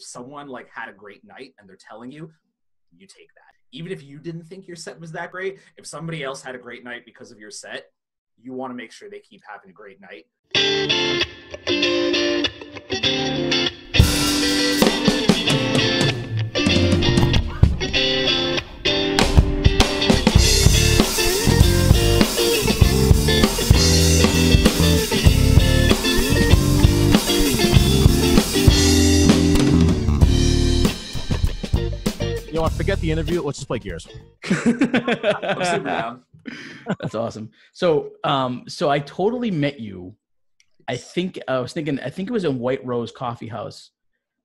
someone like had a great night and they're telling you, you take that. Even if you didn't think your set was that great, if somebody else had a great night because of your set, you want to make sure they keep having a great night. You know what? Forget the interview. Let's just play Gears. I'm super down. That's awesome. So I totally met you. I think it was in White Rose Coffee House.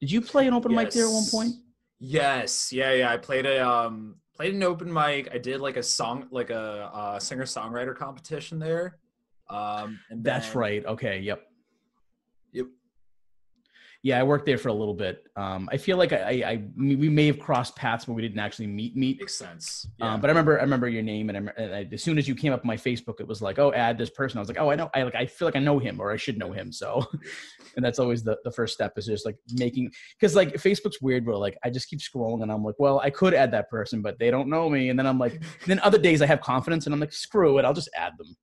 Did you play an open mic there at one point? Yes. Yeah. I played an open mic. I did like a singer-songwriter competition there. That's right. Okay. Yep. Yep. Yeah, I worked there for a little bit. I feel like we may have crossed paths, but we didn't actually meet. Makes sense. Yeah. But I remember your name, and as soon as you came up on my Facebook, it was like, oh, add this person. I was like, oh, I know. I feel like I know him, or I should know him. So, and that's always the first step, is just like making, because like Facebook's weird, where like I just keep scrolling, and I'm like, well, I could add that person, but they don't know me. And then I'm like, then other days I have confidence, and I'm like, screw it, I'll just add them.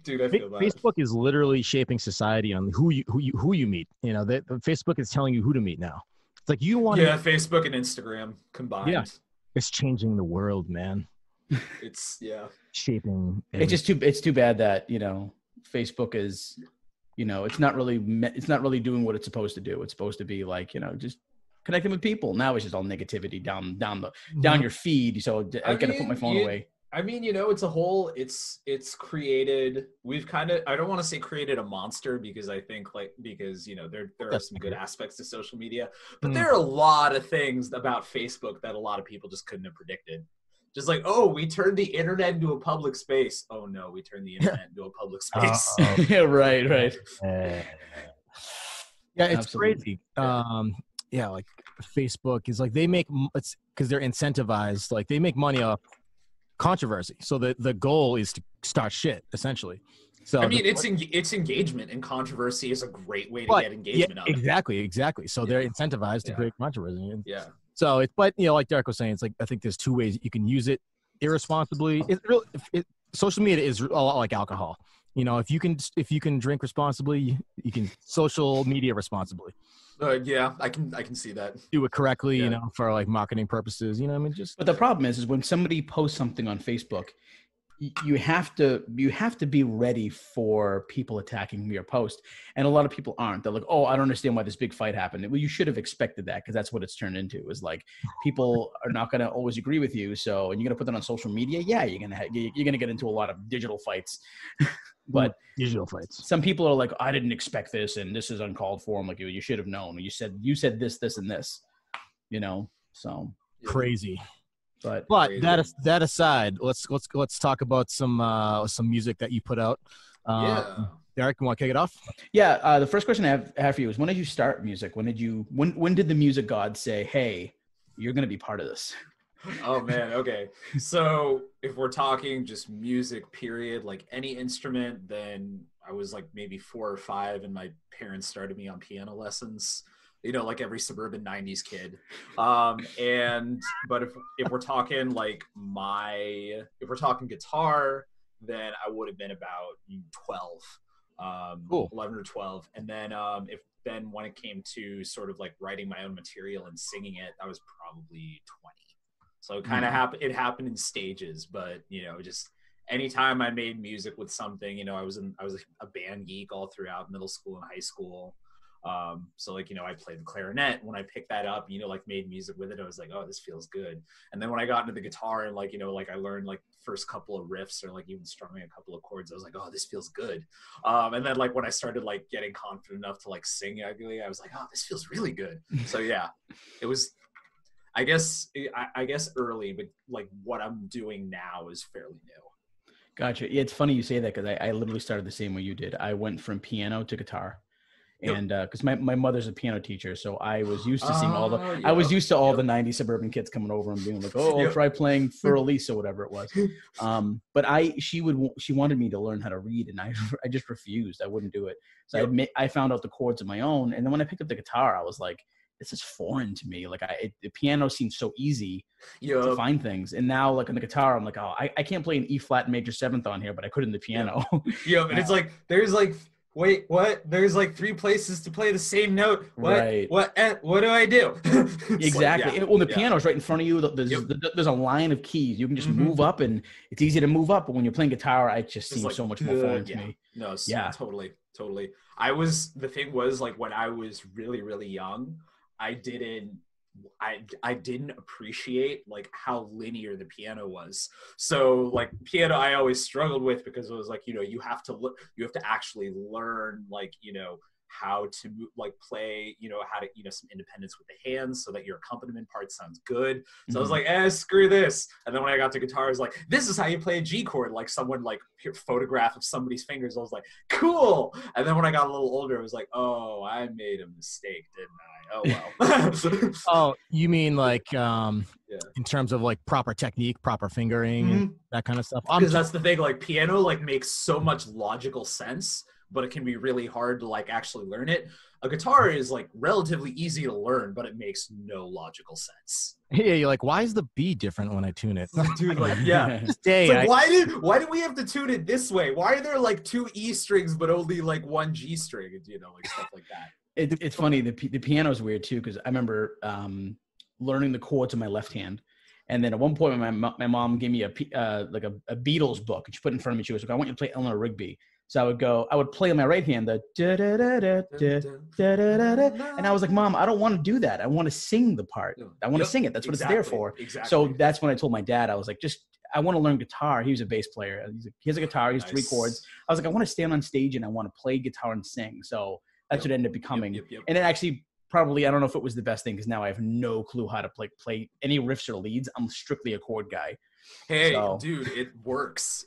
Dude, I feel that. Facebook is literally shaping society on who you meet. You know, Facebook is telling you who to meet now. It's like you want. Yeah, Facebook and Instagram combined. Yeah, it's changing the world, man. It's shaping. It's too bad that Facebook is, it's not really doing what it's supposed to do. It's supposed to be like just connecting with people. Now it's just all negativity down your feed. So I gotta put my phone away. I mean, it's created, I don't want to say created a monster, because I think there are some good aspects to social media, but there are a lot of things about Facebook that a lot of people just couldn't have predicted. Just like, oh, we turned the internet into a public space. Oh no, we turned the internet into a public space. Yeah, right. Yeah, it's Absolutely. crazy. Yeah, like Facebook is like, it's because they're incentivized, like they make money off controversy. So the goal is to start shit, essentially. So I mean, it's engagement, and controversy is a great way to get engagement out of it. Exactly. So they're incentivized to create controversy. Yeah. So but like Derek was saying, it's like, I think there's two ways you can use it irresponsibly. Social media is a lot like alcohol. If you can drink responsibly, you can social media responsibly. Yeah, I can see that. Do it correctly, for like marketing purposes. But the problem is when somebody posts something on Facebook, you have to be ready for people attacking your post, and a lot of people aren't. They're like, oh, I don't understand why this big fight happened. Well, you should have expected that, because that's what it's turned into. Is like, people are not going to always agree with you. So, and you're going to put that on social media. Yeah, you're gonna get into a lot of digital fights. But digital fights. Some people are like, I didn't expect this, and this is uncalled for. I'm like, you should have known. You said this, and this. So crazy. But crazy. that aside, let's talk about some music that you put out. Derek, you want to kick it off? Yeah. The first question I have for you is, when did you start music? When did the music god say, hey, you're going to be part of this? Oh man, okay. So if we're talking just music, period, like any instrument, then I was like maybe 4 or 5, and my parents started me on piano lessons. Like every suburban 90s kid. But if we're talking if we're talking guitar, then I would have been about 12, cool. 11 or 12. And then when it came to sort of like writing my own material and singing it, I was probably 20. So it happened in stages, but just anytime I made music with something, I was a band geek all throughout middle school and high school. So I played the clarinet. When I picked that up, made music with it, I was like, oh, this feels good. And then when I got into the guitar and I learned first couple of riffs, or even strumming a couple of chords, I was like, oh, this feels good. And then when I started getting confident enough to sing ugly, I was like, oh, this feels really good. So yeah, it was, I guess early, but what I'm doing now is fairly new. Gotcha. Yeah, it's funny you say that, because I literally started the same way you did. I went from piano to guitar. And because my mother's a piano teacher, so I was used to seeing all the the 90s suburban kids coming over and being like, oh, I'll try playing for Elise or whatever it was. But she wanted me to learn how to read, and I just refused. I wouldn't do it. So I found out the chords of my own, and then when I picked up the guitar, I was like, this is foreign to me. Like the piano seems so easy Yup. to find things. And now like on the guitar, I'm like, oh, I can't play an E flat major 7th on here, but I could in the piano. Yeah, but it's like there's like wait, what? There's like 3 places to play the same note. What? Right. What do I do? Exactly. Like, yeah, Well, the piano's right in front of you. There's a line of keys. You can just move up, and it's easy to move up. But when you're playing guitar, it just seems like, so much more foreign to me. No, totally. The thing was like when I was really, really young, I didn't appreciate like how linear the piano was. So like piano I always struggled with because it was like, you have to actually learn like, how to like play, how to, some independence with the hands so that your accompaniment part sounds good. So I was like, screw this. And then when I got to guitar, I was like, this is how you play a G chord. Like someone like photograph of somebody's fingers. I was like, cool. And then when I got a little older, I was like, oh, I made a mistake, didn't I? Oh, well. Oh, you mean like in terms of like proper technique, proper fingering, and that kind of stuff? Because that's the thing, like piano like makes so much logical sense, but it can be really hard to like actually learn it. A guitar is like relatively easy to learn, but it makes no logical sense. Yeah, you're like, why is the B different when I tune it? Dude, like, yeah. Like, why do we have to tune it this way? Why are there like 2 E strings but only like 1 G string? Like stuff like that. It's funny. The piano is weird too, because I remember learning the chords in my left hand, and then at one point my mom gave me a Beatles book, and she put it in front of me. She was like, "I want you to play Eleanor Rigby." So I would play on my right hand the da da da da da da da da, and I was like, "Mom, I don't want to do that. I want to sing the part. I want to sing it. That's what it's there for." Exactly. So that's when I told my dad, I was like, I want to learn guitar. He was a bass player. He has a guitar. He has 3 chords. I was like, I want to stand on stage and I want to play guitar and sing. So that's what it ended up becoming. And it actually probably, I don't know if it was the best thing, because now I have no clue how to play any riffs or leads. I'm strictly a chord guy. Hey, dude, it works.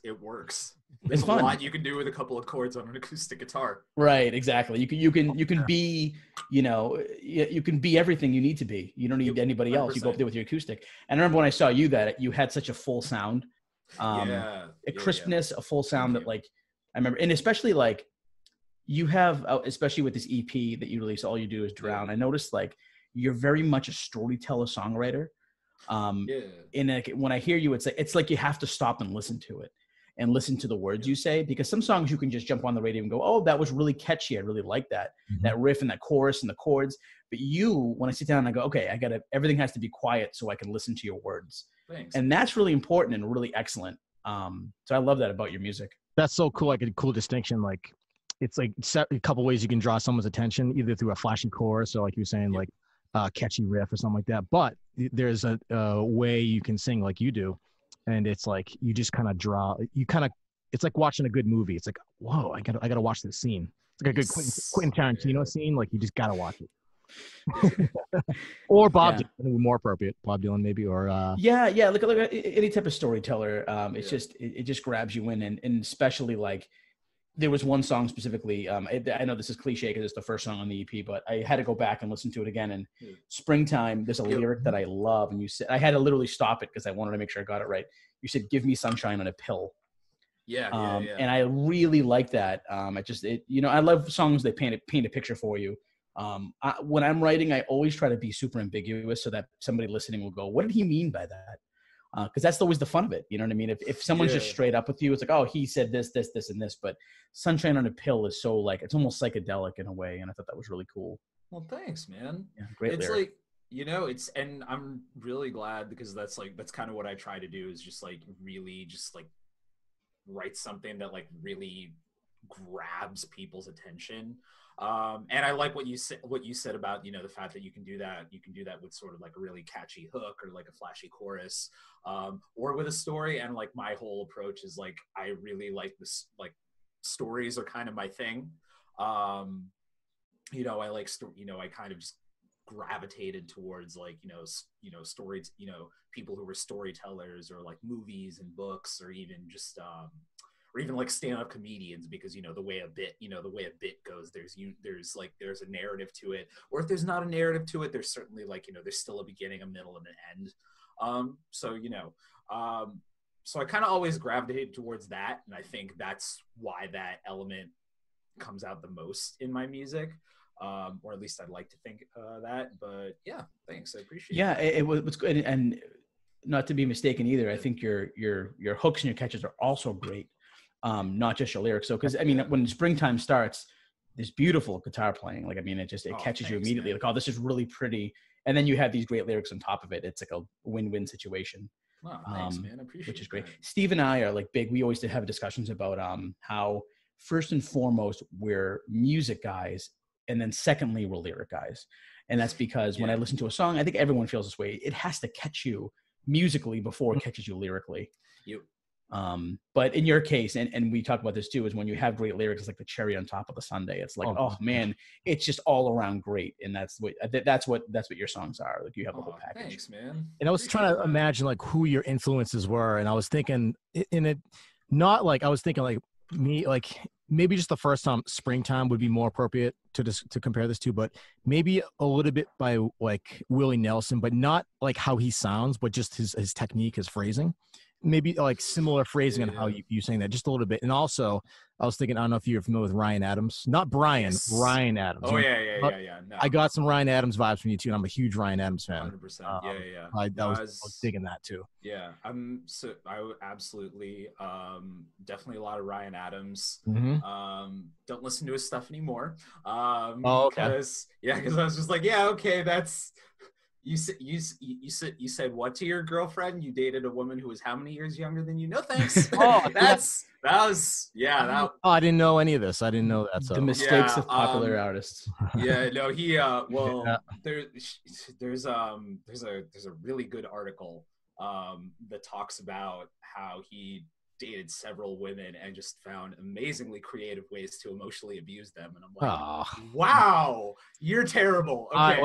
There's a lot you can do with a couple of chords on an acoustic guitar. Right, exactly. You can be, you can be everything you need to be. You don't need anybody else. 100%. You go up there with your acoustic. And I remember when I saw you that you had such a full sound, a crispness, a full sound that like I remember, and especially like you have, especially with this EP that you release, All You Do Is Drown. I noticed like you're very much a storyteller, songwriter. And like, when I hear you, it's like you have to stop and listen to it. And listen to the words you say, because some songs you can just jump on the radio and go, oh, that was really catchy. I really like that, that riff and that chorus and the chords. But when I sit down and I go, okay, everything has to be quiet so I can listen to your words. Thanks. And that's really important and really excellent. So I love that about your music. That's so cool. Like a cool distinction. Like it's like a couple ways you can draw someone's attention, either through a flashy chorus or like you were saying, like catchy riff or something like that. But there's a way you can sing like you do. And it's like you just kind of it's like watching a good movie. It's like, whoa, I gotta watch this scene. It's like a good Quentin Tarantino scene. Like you just gotta watch it. Or Bob Dylan, more appropriate. Bob Dylan maybe, or look any type of storyteller. It's just it just grabs you in, and especially like there was one song specifically. I know this is cliche because it's the first song on the EP, but I had to go back and listen to it again. And Springtime, there's a lyric that I love, and you said I had to literally stop it because I wanted to make sure I got it right. You said, "Give me sunshine on a pill." And I really like that. I love songs that paint a picture for you. When I'm writing, I always try to be super ambiguous so that somebody listening will go, "What did he mean by that?" Because that's always the fun of it. You know what I mean? If someone's just straight up with you, it's like, oh, he said this, this, this, and this. But Sunshine on a Pill is so like, it's almost psychedelic in a way. And I thought that was really cool. Well, thanks, man. Yeah, great It's lyric. like, and I'm really glad because that's kind of what I try to do is just like really just like write something that like really grabs people's attention. And I like what you said about, the fact that you can do that with sort of like a really catchy hook or like a flashy chorus, or with a story. And like my whole approach is like, I really like this, like stories are kind of my thing. I like, I kind of just gravitated towards like, stories, people who were storytellers or like movies and books or even just, or even like stand-up comedians, because the way a bit goes, there's a narrative to it, or if there's not a narrative to it, there's certainly like there's still a beginning, a middle, and an end. So I kind of always gravitated towards that, and I think that's why that element comes out the most in my music. or at least I'd like to think that. But yeah, thanks, I appreciate Yeah, that. it was good, and not to be mistaken either. I think your hooks and your catches are also great, not just your lyrics. So, because I mean, when springtime starts, there's beautiful guitar playing. Like, I mean, it catches you immediately. Man. Like, oh, this is really pretty. And then you have these great lyrics on top of it. It's like a win-win situation. Oh, thanks, man. I appreciate Which is great. that. Steve and I are like big. We always did have discussions about how first and foremost we're music guys, and then secondly we're lyric guys. And that's because when I listen to a song, I think everyone feels this way. It has to catch you musically before it catches you lyrically. Yep. But in your case, and we talk about this too, is when you have great lyrics, it's like the cherry on top of the sundae. It's like, oh man, it's just all around great. And that's what your songs are. Like, you have the whole package. Thanks, man. And I was trying to imagine like who your influences were, and I was thinking in it, not like I was thinking like me, like maybe just the first time springtime would be more appropriate to compare this to, but maybe a little bit by like Willie Nelson, but not like how he sounds, but just his technique, his phrasing. Maybe like similar phrasing on how you saying that, just a little bit. And also, I was thinking, I don't know if you're familiar with Ryan Adams, not Brian, Ryan Adams. Oh yeah. No. I got some Ryan Adams vibes from you too, and I'm a huge Ryan Adams fan. 100%. Yeah. I was digging that too. Yeah, I would absolutely, definitely a lot of Ryan Adams. Mm-hmm. Don't listen to his stuff anymore. Okay. Because I was just like, yeah, okay, that's. You said what to your girlfriend? You dated a woman who was how many years younger than you? No thanks. I didn't know any of this. I didn't know that. So. The mistakes of popular artists. Yeah, no, there's a really good article that talks about how he dated several women and just found amazingly creative ways to emotionally abuse them, and I'm like, wow, you're terrible. Okay,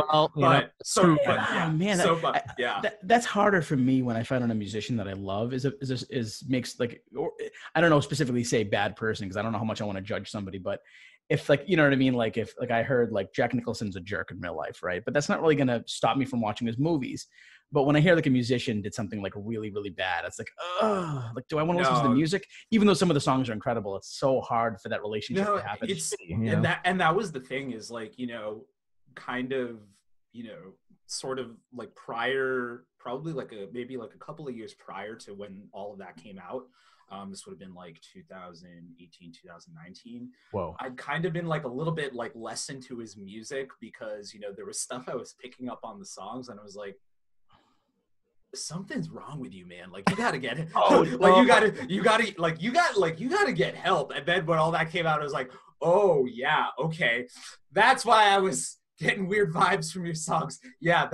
that's harder for me when I find out a musician that I love makes like, or I don't know specifically say bad person, because I don't know how much I want to judge somebody, but if like, you know what I mean, like if like I heard like Jack Nicholson's a jerk in real life, right? But that's not really gonna stop me from watching his movies. But when I hear like a musician did something like really, really bad, it's like, like, do I want to listen to the music? Even though some of the songs are incredible, it's so hard for that relationship to happen. And that was the thing, is like, kind of, sort of like prior, probably like maybe like a couple of years prior to when all of that came out. This would have been like 2018, 2019. Whoa. I'd kind of been like a little bit like less into his music because, there was stuff I was picking up on the songs, and I was like, something's wrong with you, man. Like, you gotta get it. You gotta get help. And then when all that came out, I was like, oh yeah, okay. That's why I was getting weird vibes from your songs. Yeah,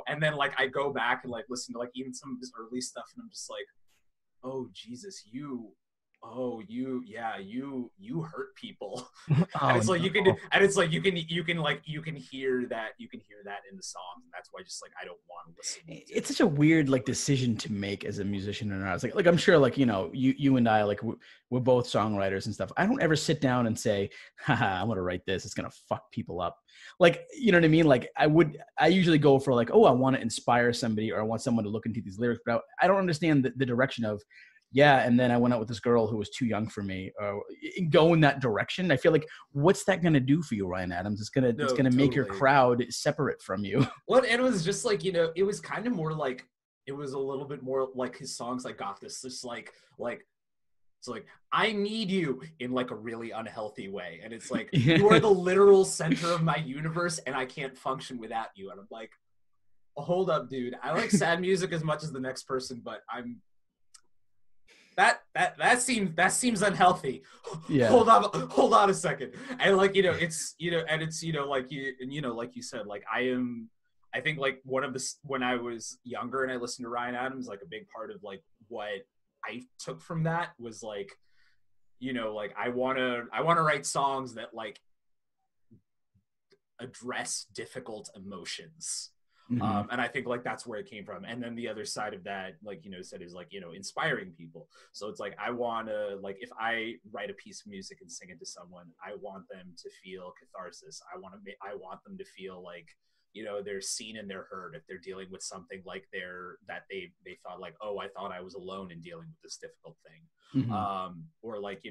and then like I go back and like listen to like even some of his early stuff, and I'm just like, oh Jesus, you hurt people. And it's like you can hear that in the songs, and that's why just like I don't want to listen to it. It's such a weird like decision to make as a musician and artist. Like I'm sure like you and I, like we're both songwriters and stuff. I don't ever sit down and say, haha, I'm gonna write this, it's gonna fuck people up. Like, you know what I mean? Like I usually go for like, oh, I want to inspire somebody, or I want someone to look into these lyrics, but I don't understand the direction of, yeah, and then I went out with this girl who was too young for me. Go in that direction. I feel like, what's that going to do for you, Ryan Adams? It's gonna make your crowd separate from you. Well, and it was just like, it was kind of more like, it was a little bit more like his songs like got this like it's like, I need you in like a really unhealthy way, and it's like, you are the literal center of my universe, and I can't function without you. And I'm like, hold up, dude. I like sad music as much as the next person, but that seems unhealthy. Yeah. Hold on a second. And like, it's like you said, like I think like when I was younger and I listened to Ryan Adams, like a big part of like what I took from that was like, like I want to write songs that like address difficult emotions. Mm-hmm. And I think like that's where it came from. And then the other side of that, like, said, is like, inspiring people. So it's like, I want to, like, if I write a piece of music and sing it to someone, I want them to feel catharsis. I want them to feel like, they're seen and they're heard. If they're dealing with something like they thought like, oh, I thought I was alone in dealing with this difficult thing. Mm-hmm. Or like,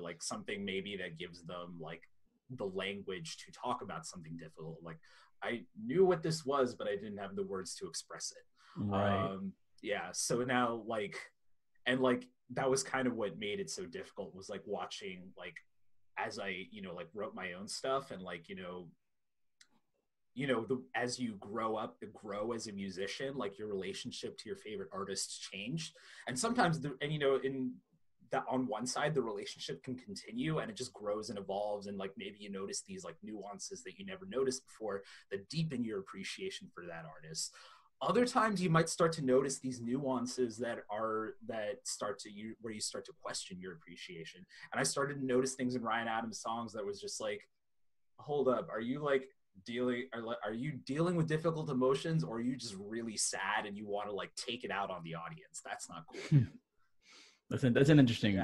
like something maybe that gives them like the language to talk about something difficult. Like I knew what this was, but I didn't have the words to express it. Right. Yeah. So now like, and like, that was kind of what made it so difficult, was like watching, like, as I, like wrote my own stuff, and like, as you grow as a musician, like your relationship to your favorite artists changed. And sometimes in that, on one side, the relationship can continue and it just grows and evolves, and like maybe you notice these like nuances that you never noticed before that deepen your appreciation for that artist. Other times you might start to notice these nuances where you start to question your appreciation. And I started to notice things in Ryan Adams songs that was just like, hold up, are you dealing with difficult emotions, or are you just really sad and you want to like take it out on the audience? That's not cool. That's an interesting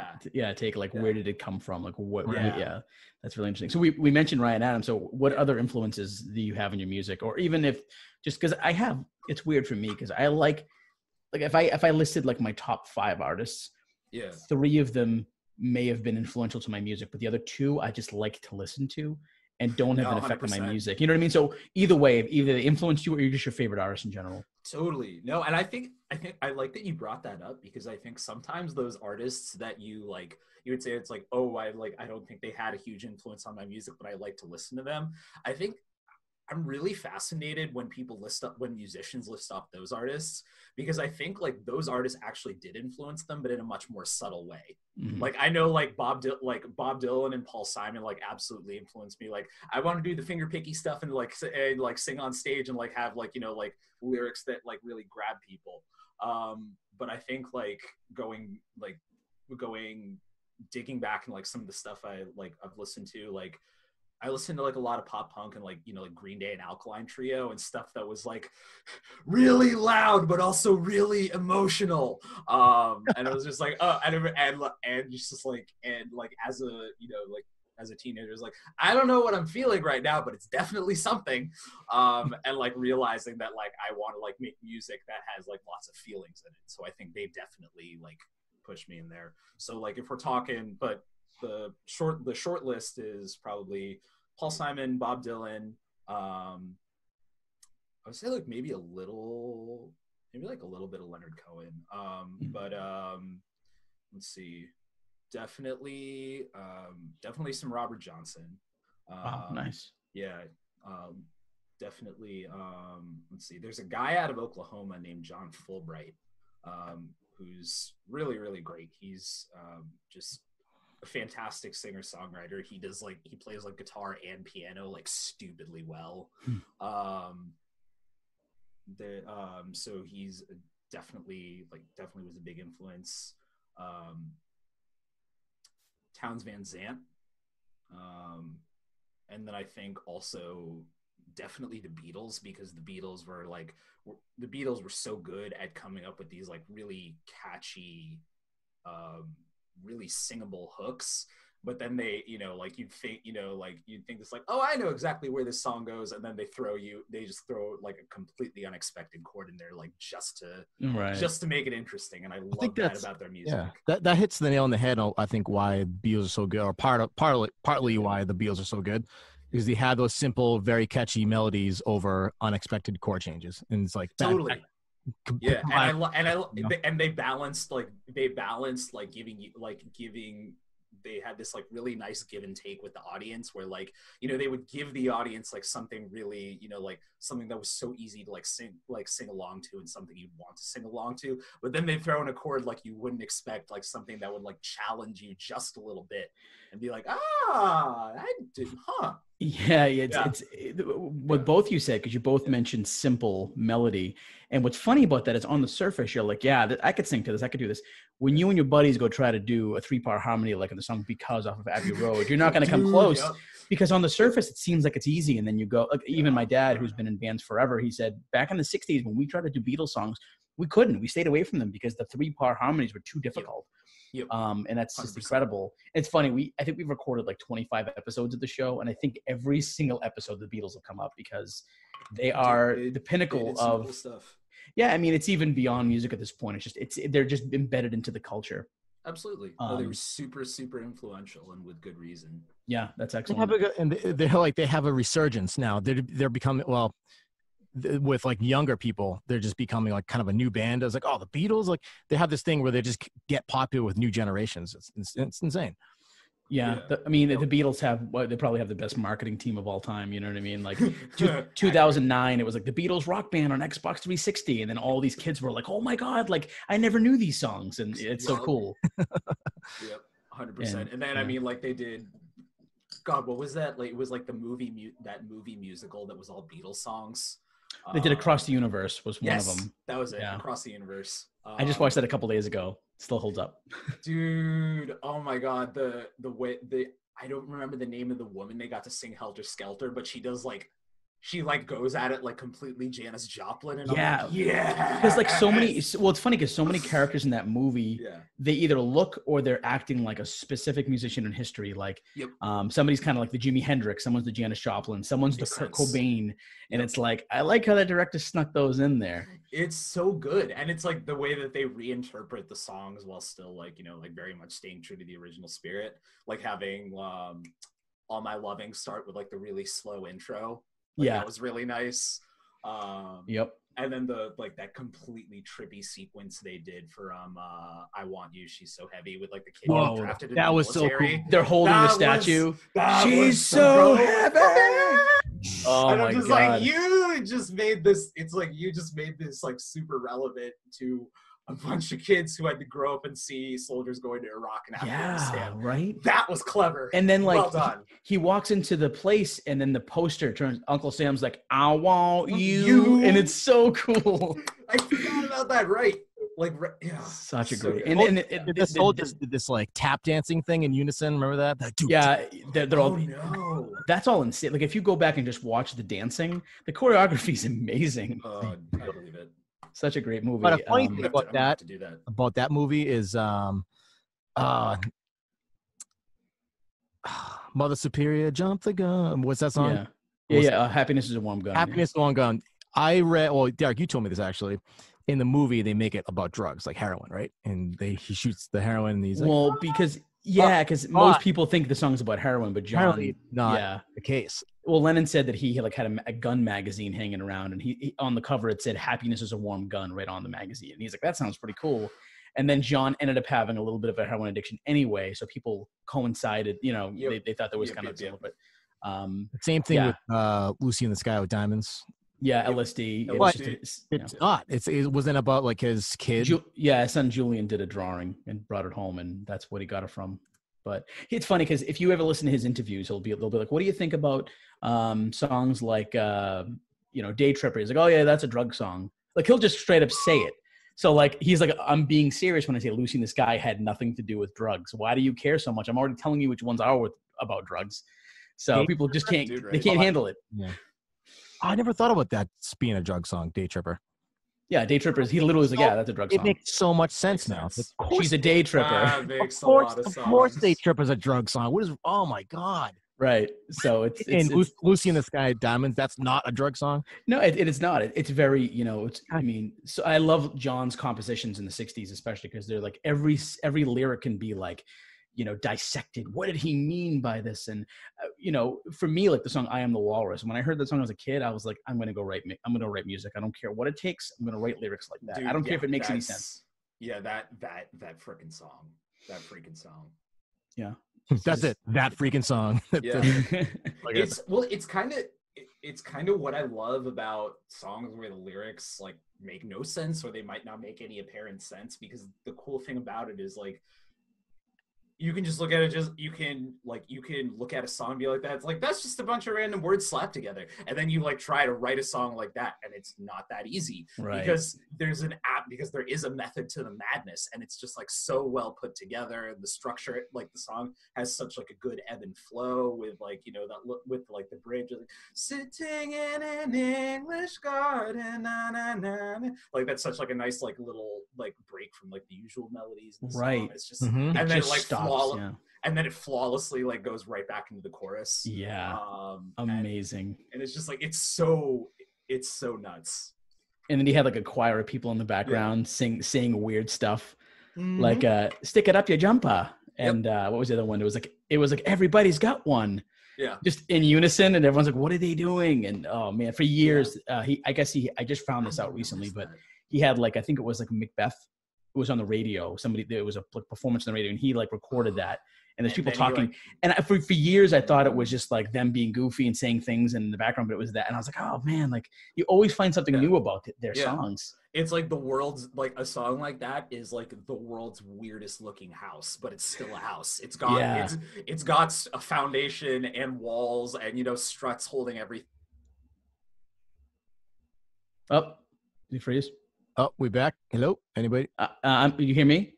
take. Like, where did it come from? Like, what? Yeah, that's really interesting. So we mentioned Ryan Adams. So what other influences do you have in your music, or even if just because it's weird for me because I like if I listed like my top 5 artists, 3 of them may have been influential to my music, but the other 2 I just like to listen to and don't have an effect on my music. You know what I mean? So either way, either they influenced you or you're just your favorite artist in general. Totally. No, and I think I like that you brought that up, because I think sometimes those artists that you like, you would say it's like, oh, I don't think they had a huge influence on my music, but I like to listen to them. I think I'm really fascinated when musicians list up those artists, because I think like those artists actually did influence them, but in a much more subtle way. Mm-hmm. Like I know like Bob Dylan and Paul Simon like absolutely influenced me. Like I want to do the finger picky stuff and like sing on stage and like have like like lyrics that like really grab people. But I think like digging back and like some of the stuff I've listened to, like I listened to like a lot of pop punk and like Green Day and Alkaline Trio and stuff that was like really loud but also really emotional. And it was just like, oh, and just like, and like as a as a teenager, it's like, I don't know what I'm feeling right now, but it's definitely something. And like realizing that like I want to like make music that has like lots of feelings in it. So I think they definitely like pushed me in there. So like if we're talking, but the short list is probably Paul Simon, Bob Dylan. I would say like maybe a little bit of Leonard Cohen. But let's see, definitely some Robert Johnson. Nice. Yeah. Definitely. Let's see. There's a guy out of Oklahoma named John Fulbright, who's really, really great. He's just a fantastic singer-songwriter. He plays like guitar and piano like stupidly well. So he's definitely was a big influence. Townes Van Zandt, and then I think also definitely the Beatles, because the Beatles were so good at coming up with these like really catchy, really singable hooks, but then they you'd think it's like, oh, I know exactly where this song goes, and then they just throw like a completely unexpected chord in there, like just to make it interesting. And I love that about their music. That hits the nail on the head. I think why the Beatles are so good, or partly why the Beatles are so good, because they have those simple, very catchy melodies over unexpected chord changes, and it's like totally. Yeah, and they balanced giving. They had this like really nice give and take with the audience, where like they would give the audience like something really like something that was so easy to sing along to, and something you'd want to sing along to, but then they throw in a chord like you wouldn't expect, like something that would like challenge you just a little bit and be like, I did, huh? Yeah, it's what both you said, because you both mentioned simple melody. And what's funny about that is, on the surface, you're like, yeah, I could sing to this, I could do this. When you and your buddies go try to do a 3-part harmony, like in the song Because off of Abbey Road, you're not going to come close, because on the surface, it seems like it's easy. And then you go, like, even my dad, who's been in bands forever, he said back in the 60s, when we tried to do Beatles songs, we couldn't. We stayed away from them because the 3-part harmonies were too difficult. Yep. And that's just 100%. Incredible. It's funny. I think we've recorded like 25 episodes of the show, and I think every single episode the Beatles have come up, because they are the pinnacle of stuff. Yeah, I mean, it's even beyond music at this point. They're just embedded into the culture. Absolutely. No, they were super, super influential and with good reason. Yeah, that's They excellent. have and they have a resurgence now. They're becoming, well, with like younger people, they're just becoming like kind of a new band. It's like, oh, the Beatles, like they have this thing where they just get popular with new generations. It's insane. Yeah, Yeah. I mean, the Beatles they probably have the best marketing team of all time. You know what I mean? Like 2009, it was like the Beatles rock band on Xbox 360, and then all these kids were like, "Oh my god, like I never knew these songs," and it's so cool. Yep, 100%. And then I mean, like they did. God, what was that? Like it was like the movie that movie musical that was all Beatles songs. They did Across the Universe was one of them. That was it. Yeah. Across the Universe. I just watched that a couple days ago. Still holds up. Dude, oh my god, the way I don't remember the name of the woman they got to sing Helter Skelter, but she goes at it like completely Janis Joplin, and yeah, I'm like, yeah. Because like so many, well, it's funny because so many characters in that movie, they either look or they're acting like a specific musician in history. Like, somebody's kind of like the Jimi Hendrix, someone's the Janis Joplin, someone's the Kurt Cobain, and it's like I like how that director snuck those in there. It's so good, and it's like the way that they reinterpret the songs while still like like very much staying true to the original spirit, like having All My Loving start with like the really slow intro. That was really nice. And then the like that completely trippy sequence they did for I Want You, She's So Heavy with like the kid getting drafted in the military. So cool. They're holding the statue. She's so heavy. Oh and my I'm just god! Like you just made this. It's like you just made this like super relevant to a bunch of kids who had to grow up and see soldiers going to Iraq and Afghanistan. Yeah, right. That was clever. And then like well done. He walks into the place and then the poster turns. Uncle Sam's like, "I want you," and it's so cool. I forgot about that. Right. Like, yeah. Such a so great. Good. And the soldiers did this like tap dancing thing in unison. Remember that? Like, yeah, they're all. No. That's all insane. Like if you go back and just watch the dancing, the choreography is amazing. I believe it. Such a great movie. But a funny thing about that movie is Mother Superior, jump the gun. What's that song? Yeah. Happiness is a Warm Gun. Happiness is a Warm Gun. I read. Well, Derek, you told me this actually. In the movie, they make it about drugs, like heroin, right? And he shoots the heroin. And he's like, because most people think the song's about heroin, but John, not the case. Well, Lennon said that he like had a gun magazine hanging around, and he on the cover it said "Happiness is a Warm Gun" right on the magazine. And he's like, that sounds pretty cool. And then John ended up having a little bit of a heroin addiction anyway, so people coincided. They thought there was kind of a little bit. Same thing with Lucy in the Sky with Diamonds. Yeah, LSD. It's not. It wasn't about like his kid. His son Julian did a drawing and brought it home, and that's what he got it from. But it's funny because if you ever listen to his interviews, they'll be like, "What do you think about songs like Day Tripper?" He's like, "Oh yeah, that's a drug song." Like he'll just straight up say it. So like he's like, "I'm being serious when I say Lucy in the Sky had nothing to do with drugs. Why do you care so much? I'm already telling you which ones are about drugs." So people just can't handle it. Yeah. I never thought about that being a drug song, Day Tripper. Yeah, Day Trippers. He literally was like, "Yeah, that's a drug song." It makes so much sense now. Of course, she's a day tripper. Of course, Day Tripper's a drug song. Oh my god! Right. So it's Lucy in the Sky Diamonds. That's not a drug song. No, it is not. It's very so I love John's compositions in the '60s, especially because they're like every lyric can be like, dissected. What did he mean by this? And for me, like the song "I Am the Walrus." When I heard that song as a kid, I was like, I'm gonna go write music. I don't care what it takes. I'm gonna write lyrics like that. Dude, I don't care if it makes any sense. Yeah, that freaking song. That freaking song. Yeah, that's it. That freaking song. Yeah. It's kind of what I love about songs where the lyrics like make no sense or they might not make any apparent sense, because the cool thing about it is like, you can just look at it, you can look at a song and be like, that's just a bunch of random words slapped together. And then you like try to write a song like that, and it's not that easy. Right. Because there is a method to the madness, and it's just like so well put together. And the structure, like the song has such like a good ebb and flow with like, with like the bridge, like, sitting in an English garden, na, na, na, na. Like that's such like a nice like little like break from like the usual melodies in the song. Right. It's just and then it like stops, and then it flawlessly like goes right back into the chorus. Yeah. Amazing. And it's just like it's so nuts. And then he had like a choir of people in the background saying weird stuff. like stick it up your jumper. And what was the other one? It was like everybody's got one. Yeah. Just in unison, and everyone's like, "What are they doing?" And oh man, for years, I just found this out recently, but he had like, I think it was like Macbeth. It was on the radio. There was a performance on the radio, and he like recorded that. And there's people talking. And for years, I thought it was just like them being goofy and saying things in the background, but it was that. And I was like, oh man, like you always find something new about their songs. It's like the world's like a song like that is like the world's weirdest looking house, but it's still a house. It's got it's got a foundation and walls and, you know, struts holding everything. Oh, did you freeze? Oh, we back. Hello, anybody? You hear me?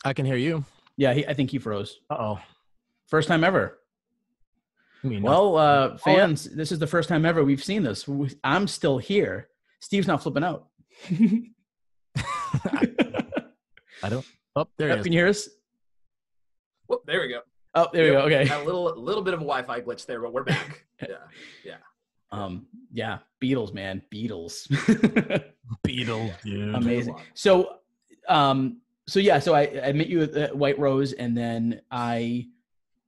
I can hear you. Yeah, I think he froze. Uh-oh. First time ever. Well, fans, this is the first time ever we've seen this. I'm still here. Steve's not flipping out. I don't. Oh, there he is. Can you hear us? Whoop, there we go. Oh, there we go. Okay. A little bit of a Wi-Fi glitch there, but we're back. Yeah. Beatles, man. Beatles, dude. Amazing. So I met you at White Rose, and then I'm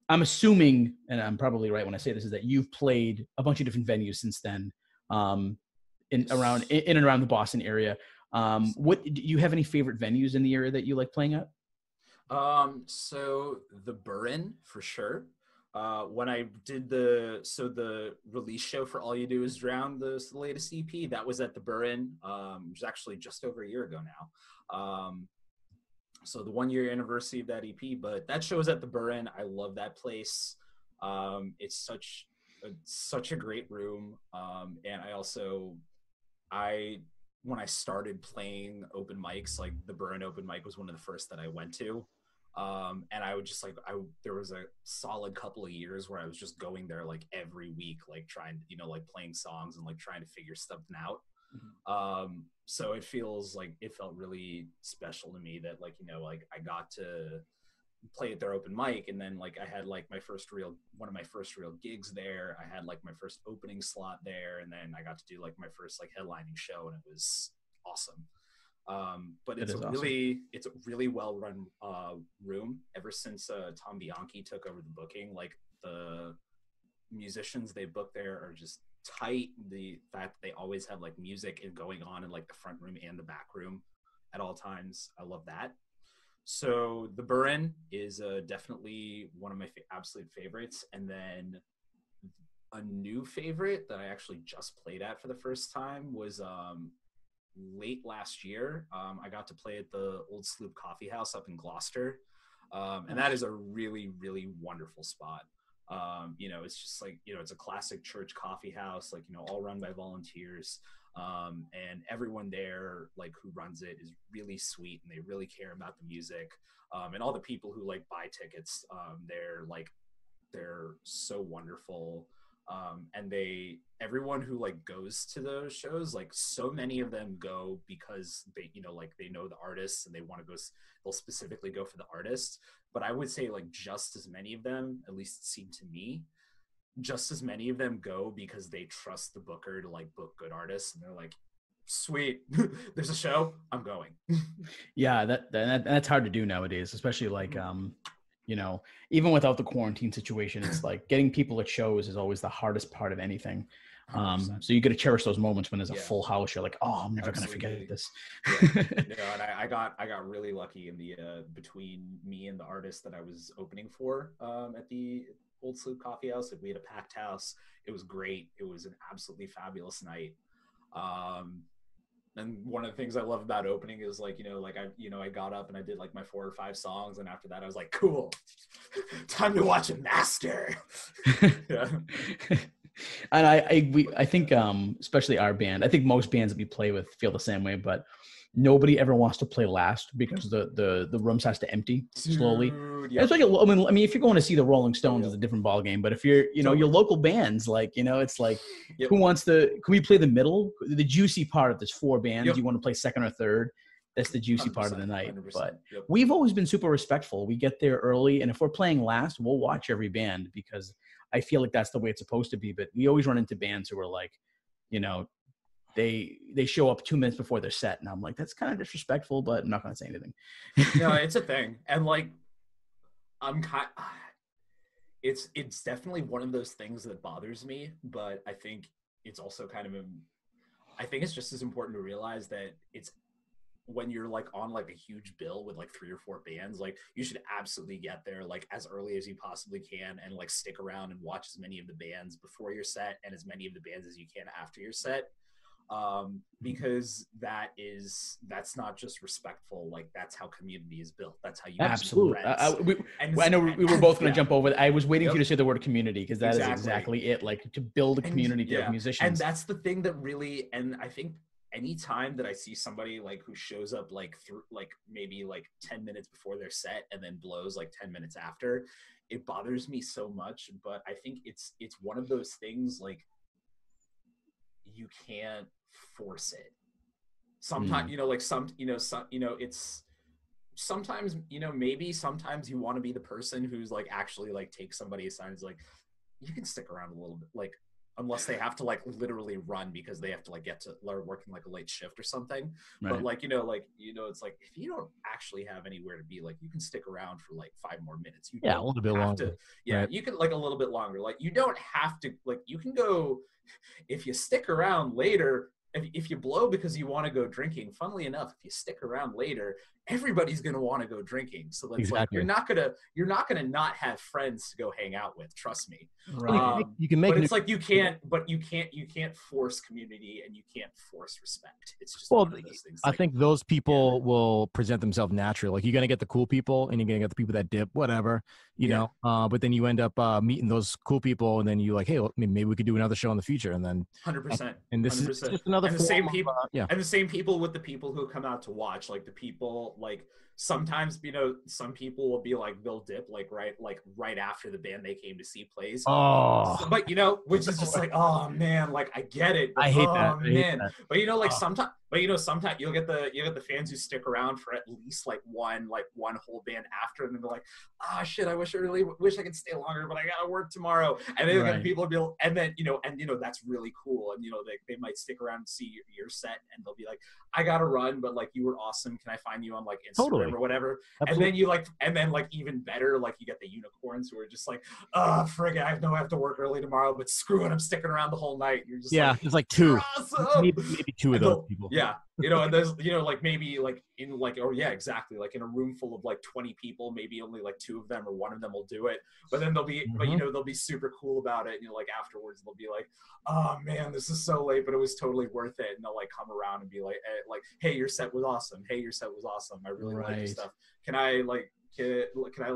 assuming, and I'm probably right when I say this, is that you've played a bunch of different venues since then, in and around the Boston area. What do you have any favorite venues in the area that you like playing at? So the Burren for sure. When I did the release show for All You Do Is Drown, the latest EP, that was at the Burren, which was actually just over a year ago now. So the 1 year anniversary of that EP, but that show was at the Burren. I love that place. It's such a great room. And when I started playing open mics, like the Burren open mic was one of the first that I went to. And I would just there was a solid couple of years where I was just going there like every week, like trying, you know, like playing songs and like trying to figure something out. So it felt really special to me that, like, you know, like I got to play at their open mic, and then like I had like one of my first real gigs there. I had like my first opening slot there, and then I got to do like my first like headlining show, and it was awesome. But it's a really well run room. Ever since Tom Bianchi took over the booking, like the musicians they book there are just tight. The fact that they always have like music going on in like the front room and the back room at all times, I love that. So the Burren is definitely one of my absolute favorites. And then a new favorite that I actually just played at for the first time was late last year. I got to play at the Old Sloop Coffee House up in Gloucester. And that is a really, really wonderful spot. You know, it's just like, you know, it's a classic church coffee house, like, you know, all run by volunteers. And everyone there, like, who runs it is really sweet, and they really care about the music. And all the people who like buy tickets, they're so wonderful. And everyone who like goes to those shows, like so many of them go because they, you know, like they know the artists and they want to go, they'll specifically go for the artist. But I would say like just as many of them, at least it seemed to me, just as many of them go because they trust the booker to like book good artists, and they're like, sweet, there's a show, I'm going. Yeah, that's hard to do nowadays, especially like you know, even without the quarantine situation, it's like getting people at shows is always the hardest part of anything. So you got to cherish those moments when there's a full house. You're like, oh, I'm never going to forget this. And I got really lucky in the between me and the artist that I was opening for at the Old Sloop Coffee House. We had a packed house. It was great. It was an absolutely fabulous night. And one of the things I love about opening is like, I got up and I did like my 4 or 5 songs. And after that I was like, cool, time to watch a master. Yeah. And I think, especially our band, I think most bands that we play with feel the same way, but nobody ever wants to play last because the room starts to empty slowly. Dude, yeah. It's like, I mean, if you're going to see the Rolling Stones, it's a different ballgame. But if you're, your local bands, like, it's like, who wants to? Can we play the middle, the juicy part of this 4 bands? You want to play second or third? That's the juicy part of the night. But we've always been super respectful. We get there early, and if we're playing last, we'll watch every band because I feel like that's the way it's supposed to be. But we always run into bands who are like, they show up 2 minutes before their set, and I'm like, that's kind of disrespectful, but I'm not going to say anything. No, it's a thing. And like, it's definitely one of those things that bothers me, but I think it's also kind of I think it's just as important to realize that it's when you're like on like a huge bill with like 3 or 4 bands, like you should absolutely get there like as early as you possibly can and like stick around and watch as many of the bands before your set and as many of the bands as you can after your set. Because that's not just respectful, like that's how community is built. That's how you absolutely. I know we were both going to jump over. I was waiting for you to say the word community, because that is exactly it. Like to build a community of musicians. And that's the thing that really, and I think anytime that I see somebody like who shows up like through like maybe like 10 minutes before their set and then blows like 10 minutes after, it bothers me so much. But I think it's one of those things, like you can't force it. Sometimes it's sometimes, maybe sometimes you want to be the person who's like actually like takes somebody aside and is like, you can stick around a little bit, like unless they have to like literally run because they have to like get to working like a late shift or something. Right. But like, it's like, if you don't actually have anywhere to be, like you can stick around for like 5 more minutes. A little bit longer. Right. You can like a little bit longer. Like you don't have to, like you can go, if you stick around later, if you blow because you want to go drinking, funnily enough, if you stick around later, everybody's going to want to go drinking. So that's like, you're not going to not have friends to go hang out with. Trust me. Right. You can make, but it's like, you can't force community and you can't force respect. It's just one of those things. I think those people will present themselves naturally. Like you're going to get the cool people and you're going to get the people that dip, whatever, you know, but then you end up meeting those cool people and then you like, hey, well, maybe we could do another show in the future. And then 100%. And this 100%. Is just another and the same people, and the same people with the people who come out to watch, like the people, like sometimes, some people will be like, they'll dip like right after the band they came to see plays. But which is just like, oh man, like I get it. But, I hate that. But like sometimes you'll get the fans who stick around for at least like one whole band after, and then they're like, shit, I really wish I could stay longer, but I gotta work tomorrow. And then right. People will be, and then that's really cool, and they might stick around and see your set, and they'll be like, I gotta run, but like you were awesome. Can I find you on like Instagram or whatever? Absolutely. And then even better, like you get the unicorns who are just like, frig, I have to work early tomorrow, but screw it, I'm sticking around the whole night. You're just it's like 2, awesome. maybe 2 of those people. Yeah. And there's, like maybe like in like, exactly. Like in a room full of like 20 people, maybe only like 2 of them or 1 of them will do it. But then they'll be, they'll be super cool about it. Like afterwards they'll be like, oh man, this is so late, but it was totally worth it. And they'll like come around and be like, hey, your set was awesome. Hey, your set was awesome. I really like your stuff. Can I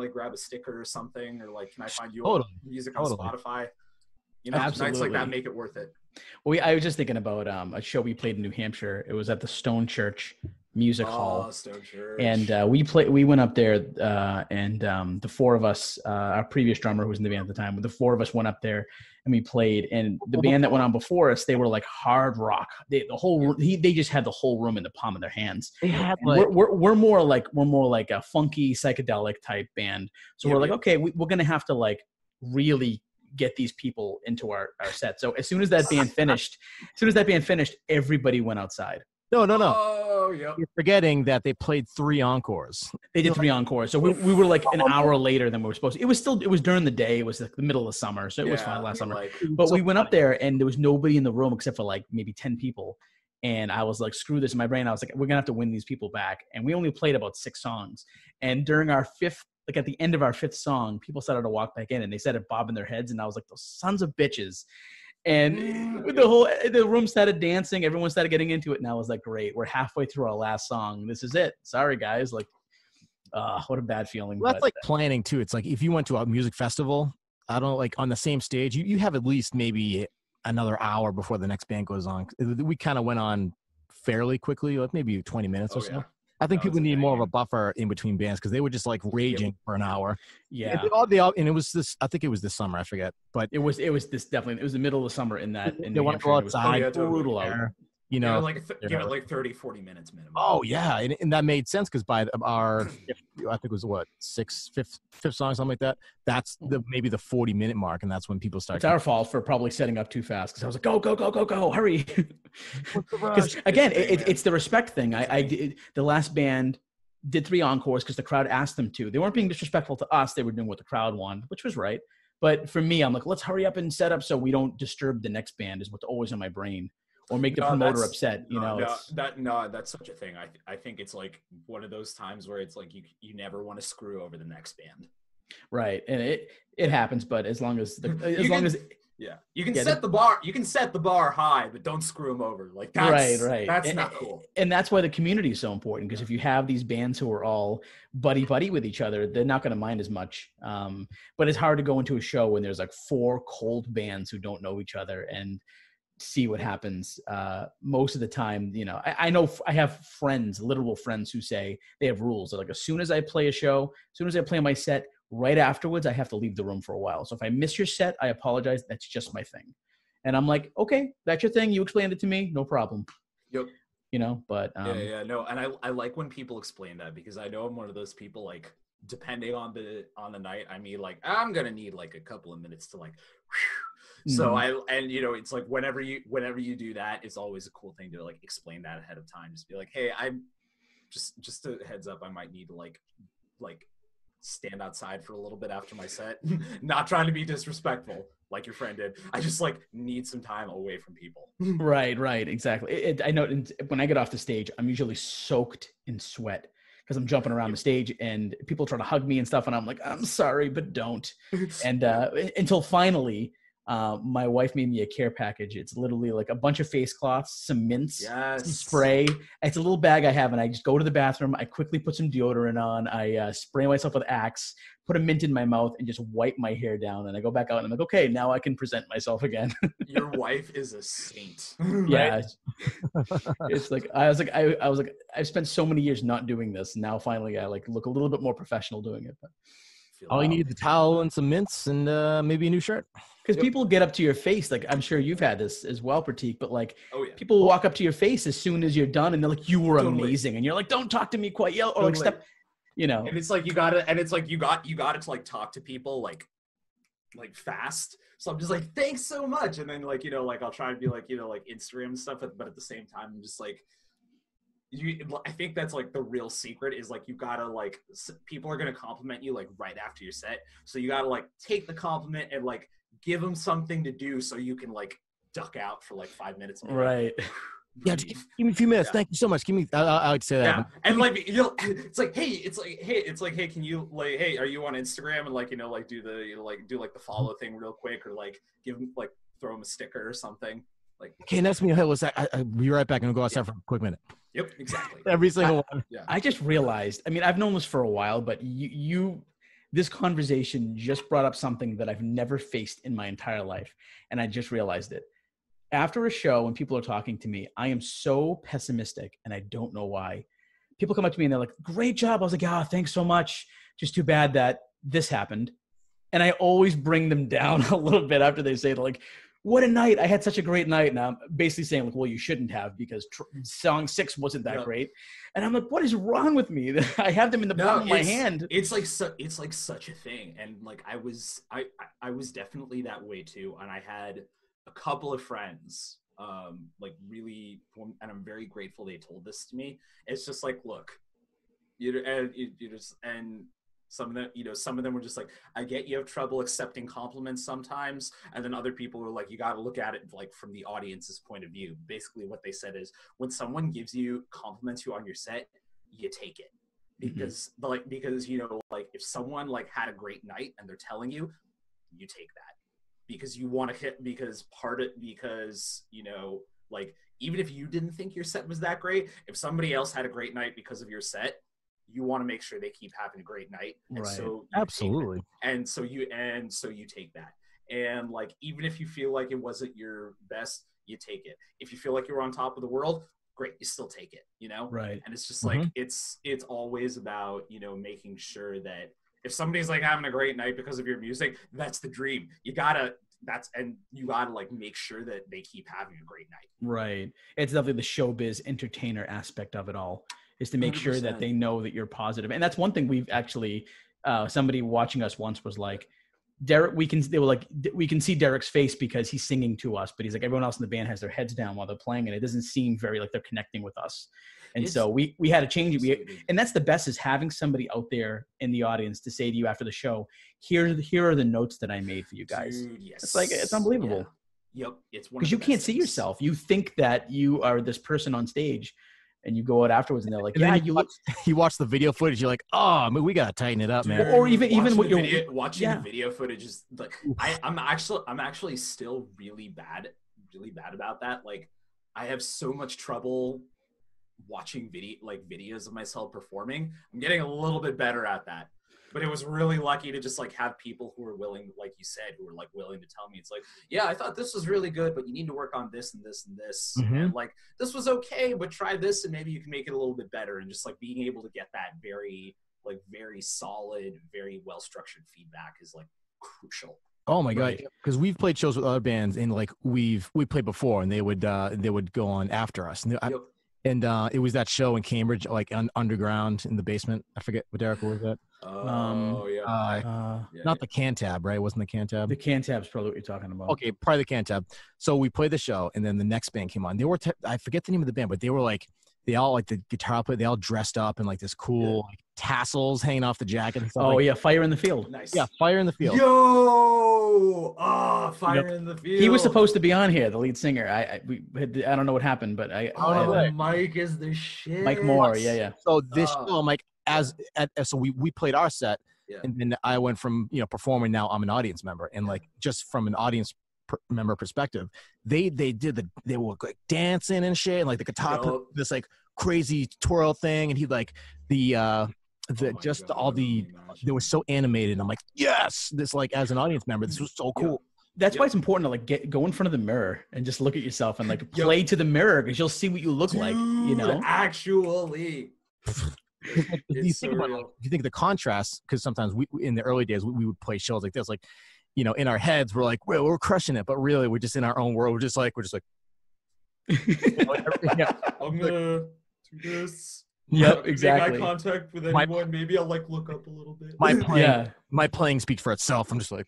grab a sticker or something? Or like, can I find you music on Spotify? Nights like that make it worth it. Well, I was just thinking about a show we played in New Hampshire. It was at the Stone Church Music Hall. Stone Church. And we went up there, and the 4 of us, our previous drummer who was in the band at the time, the 4 of us went up there and we played. And the band that went on before us, they were like hard rock. They just had the whole room in the palm of their hands. They had we're more like a funky psychedelic type band. So we're like, okay, we're gonna have to like really get these people into our set. So as soon as that band finished, everybody went outside. No. Oh, yep. You're forgetting that they played 3 encores. They did 3 encores. So we were like an hour later than we were supposed to. It was during the day. It was like the middle of summer. So it was fine last summer. But we went up there and there was nobody in the room except for like maybe 10 people. And I was like, screw this. In my brain, I was like, we're going to have to win these people back. And we only played about 6 songs. And during our 5th, like at the end of our 5th song, people started to walk back in and they started bobbing their heads. And I was like, those sons of bitches. And the room started dancing. Everyone started getting into it. And I was like, great, we're halfway through our last song. This is it. Sorry, guys. Like, what a bad feeling. Well, that's like planning too. It's like if you went to a music festival, I don't like on the same stage, you have at least maybe another hour before the next band goes on. We kind of went on fairly quickly, like maybe 20 minutes or so. Yeah. I think people need more of a buffer in between bands because they were just like raging for an hour. Yeah. And it was this, I think it was this summer, I forget. But it was definitely, it was the middle of summer in that. They want to go outside, brutal out. Like 30, 40 minutes minimum. Oh, yeah. And that made sense because by our I think it was what, fifth song, something like that. That's maybe the 40-minute mark, and that's when people start. It's our fault for probably setting up too fast, because I was like, go, hurry. What's the Because rush? again, it's the respect thing. I did, the last band did 3 encores because the crowd asked them to. They weren't being disrespectful to us. They were doing what the crowd wanted, which was right. But for me, I'm like, let's hurry up and set up so we don't disturb the next band, is what's always in my brain, or make the promoter upset. That's such a thing. I think it's like one of those times where it's like you never want to screw over the next band. Right, and it happens, but as long as you can set the bar high, but don't screw them over. Like that's right. That's not cool. And that's why the community is so important, because if you have these bands who are all buddy with each other, they're not going to mind as much. But it's hard to go into a show when there's like 4 cold bands who don't know each other and see what happens. Most of the time, I know I have friends, literal friends, who say they have rules. They're like, as soon as I play a show, as soon as I play my set, right afterwards, I have to leave the room for a while. So if I miss your set, I apologize. That's just my thing. And I'm like, okay, that's your thing. You explained it to me. No problem. Yep. But no. And I like when people explain that, because I know I'm one of those people, like, depending on the night, I mean, like, I'm going to need like a couple of minutes to like, whew. So it's like whenever you do that, it's always a cool thing to like explain that ahead of time. Just be like, hey, I'm just a heads up, I might need to like stand outside for a little bit after my set. Not trying to be disrespectful like your friend did. I just like need some time away from people. Right, exactly. I know when I get off the stage, I'm usually soaked in sweat because I'm jumping around the stage and people try to hug me and stuff, and I'm like, I'm sorry, but don't. And until finally my wife made me a care package. It's literally like a bunch of face cloths, some mints, some spray. It's a little bag I have, and I just go to the bathroom. I quickly put some deodorant on. I spray myself with Axe, put a mint in my mouth, and just wipe my hair down. And I go back out, and I'm like, okay, now I can present myself again. Your wife is a saint. Yeah. It's like I was like I've spent so many years not doing this. Now finally I like look a little bit more professional doing it. But all you need is a towel and some mints and maybe a new shirt. Because people get up to your face, like I'm sure you've had this as well, Prateek, but like people will walk up to your face as soon as you're done, and they're like, "You were amazing," and you're like, "Don't talk to me quite yet," or like step, And it's like you gotta to like talk to people like fast. So I'm just like, thanks so much, and then like I'll try to be like like Instagram and stuff, but at the same time, I'm just like. I think that's like the real secret is like you gotta like people are gonna compliment you like right after your set, so you gotta like take the compliment and like give them something to do so you can like duck out for like 5 minutes. Right. Yeah, give me a few minutes. Thank you so much. Give me. I like to say that. Yeah, and like it's like hey, can you like hey, are you on Instagram and like like do the follow thing real quick, or like give them like throw them a sticker or something. Like, okay, that's me. Hey, I'll be right back. I'm gonna go outside for a quick minute. Yep, exactly. Every single one. Yeah. I just realized. I mean, I've known this for a while, but this conversation just brought up something that I've never faced in my entire life, and I just realized it. After a show, when people are talking to me, I am so pessimistic, and I don't know why. People come up to me and they're like, "Great job." I was like, "Ah, thanks so much. Just too bad that this happened." And I always bring them down a little bit after they say it, like, what a night. I had such a great night. And I'm basically saying like, well, you shouldn't have, because song 6 wasn't that great. And I'm like, what is wrong with me? I have them in the palm of my hand. It's like such a thing. And like, I was definitely that way too. And I had a couple of friends, like really, and I'm very grateful they told this to me. It's just like, look, some of them were just like, I get you have trouble accepting compliments sometimes. And then other people were like, you got to look at it like from the audience's point of view. Basically what they said is, when someone gives you compliments you on your set, you take it. Because like if someone like had a great night and they're telling you, you take that. Because you want to hit, because like, even if you didn't think your set was that great, if somebody else had a great night because of your set, you want to make sure they keep having a great night. And right. So absolutely. And so you take that. And like, even if you feel like it wasn't your best, you take it. If you feel like you're on top of the world, great, you still take it, Right. And it's just like, it's always about, making sure that if somebody's like having a great night because of your music, that's the dream. You gotta like make sure that they keep having a great night. Right. It's definitely the showbiz entertainer aspect of it all. is to make sure that 100%. they know that you're positive. And that's one thing we've actually, somebody watching us once was like, Derek, they were like, we can see Derek's face because he's singing to us, but he's like, everyone else in the band has their heads down while they're playing, and it doesn't seem very like they're connecting with us. And so we had to change it. And that's the best, is having somebody out there in the audience to say to you after the show, here are the notes that I made for you guys. Dude, yes. It's like, it's unbelievable. Yeah. Yep. It's one because you can't see yourself. You think that you are this person on stage, and you go out afterwards and they're like, yeah, you watch the video footage. You're like, oh, I mean, we got to tighten it up, man. Or even what you're watching the video footage is like, I'm actually still really bad about that. Like, I have so much trouble watching videos of myself performing. I'm getting a little bit better at that. But it was really lucky to just like have people who were willing, like you said, who were like willing to tell me, it's like, yeah, I thought this was really good, but you need to work on this and this and this. Mm-hmm. And like, this was okay, but try this and maybe you can make it a little bit better. And just like being able to get that very solid, very well-structured feedback is like crucial. Oh my God. Because we've played shows with other bands, and like we played before, and they would go on after us. And it was that show in Cambridge, like underground in the basement. I forget what Derek was that. Not the Cantab, right? It wasn't the Cantab. The Cantab's probably what you're talking about. Okay, probably the Cantab. So we played the show, and then the next band came on. They were I forget the name of the band, but they were like, they all, like the guitar player, they all dressed up in like this cool like, tassels hanging off the jacket and stuff. Oh yeah, Fire in the Field. Nice. Yeah, Fire in the Field. Fire in the Field. He was supposed to be on here, the lead singer. I don't know what happened, but Mike is the shit. Mike Moore, yeah. So this show, I'm like, so we played our set, and then I went from performing. Now I'm an audience member, and like just from an audience member perspective, they were like dancing and shit, and like the guitar this like crazy twirl thing, and he like they were so animated. I'm like, yes, this like as an audience member, this was so cool. That's why it's important to like go in front of the mirror and just look at yourself and like play to the mirror, because you'll see what you look like. Actually. If you think of the contrast, because sometimes we in the early days we would play shows like this, like in our heads we're like we're crushing it, but really we're just in our own world. We're just like I'm gonna do this. Yep, exactly. Make eye contact with anyone. Maybe I'll like look up a little bit. My playing speaks for itself. I'm just like,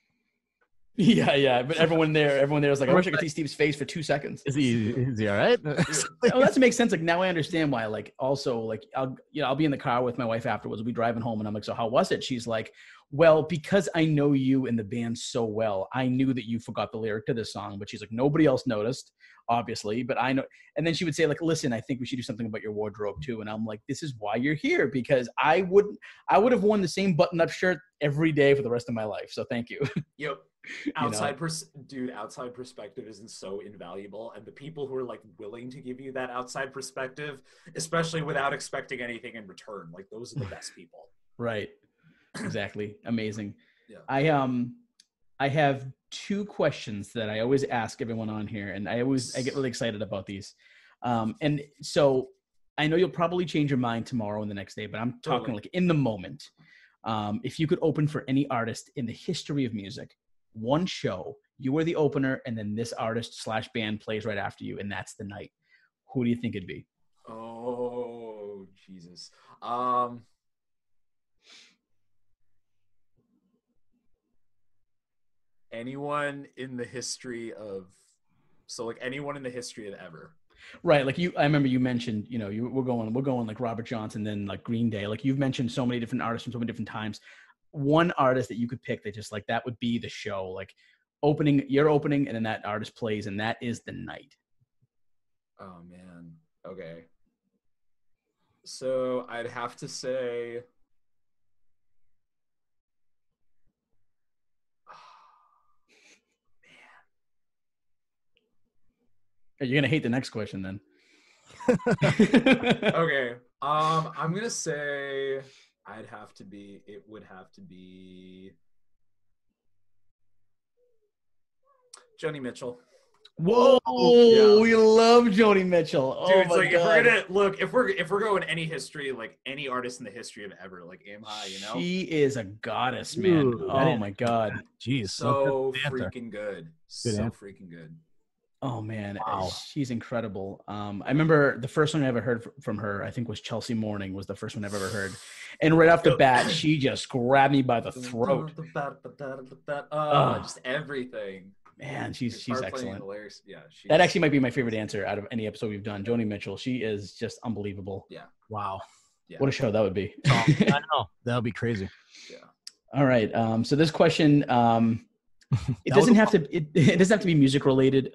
yeah. But everyone there is like, I wish I could see Steve's face for 2 seconds. Is he all right? Oh, that makes sense. Like now I understand why. Like also like I'll be in the car with my wife afterwards. We'll be driving home, and I'm like, so how was it? She's like, well, because I know you and the band so well, I knew that you forgot the lyric to this song. But she's like, nobody else noticed, obviously, but I know. And then she would say like, listen, I think we should do something about your wardrobe too. And I'm like, this is why you're here, because I would have worn the same button-up shirt every day for the rest of my life. So thank you. Yep. Outside perspective isn't so invaluable, and the people who are like willing to give you that outside perspective, especially without expecting anything in return, like those are the best people. Right. Exactly. Amazing. Yeah. I have 2 questions that I always ask everyone on here, and I get really excited about these. And so I know you'll probably change your mind tomorrow and the next day, but I'm talking like in the moment. If you could open for any artist in the history of music, one show, you are the opener, and then this artist / band plays right after you, and that's the night, who do you think it'd be? Oh, Jesus. Anyone in the history of ever. Right. Like I remember you mentioned, we're going like Robert Johnson, then like Green Day. Like you've mentioned so many different artists from so many different times. One artist that you could pick that just like, that would be the show, like you're opening, and then that artist plays, and that is the night. Oh man. Okay. So I'd have to say, You're going to hate the next question then. Okay. I'm going to say it would have to be Joni Mitchell. Whoa, yeah. We love Joni Mitchell. Oh, dude, it's my like God. if we're going any history, like any artist in the history of ever, like aim high, She is a goddess, man. Oh my God. Jeez. So freaking good. So freaking good. Oh man, Wow. she's incredible. I remember the first one I ever heard from her, I think was Chelsea Morning was the first one I've ever heard. And right off the bat, she just grabbed me by the throat. Just Oh everything. man, The she's guitar playing excellent. hilarious. Yeah, That she's actually might be my favorite answer out of any episode we've done. Joni Mitchell, she is just unbelievable. yeah, Wow. yeah, What a show that would be. Oh, I know. That would be crazy. yeah. All right. So this question, it That was doesn't a- have to. It doesn't have to be music related.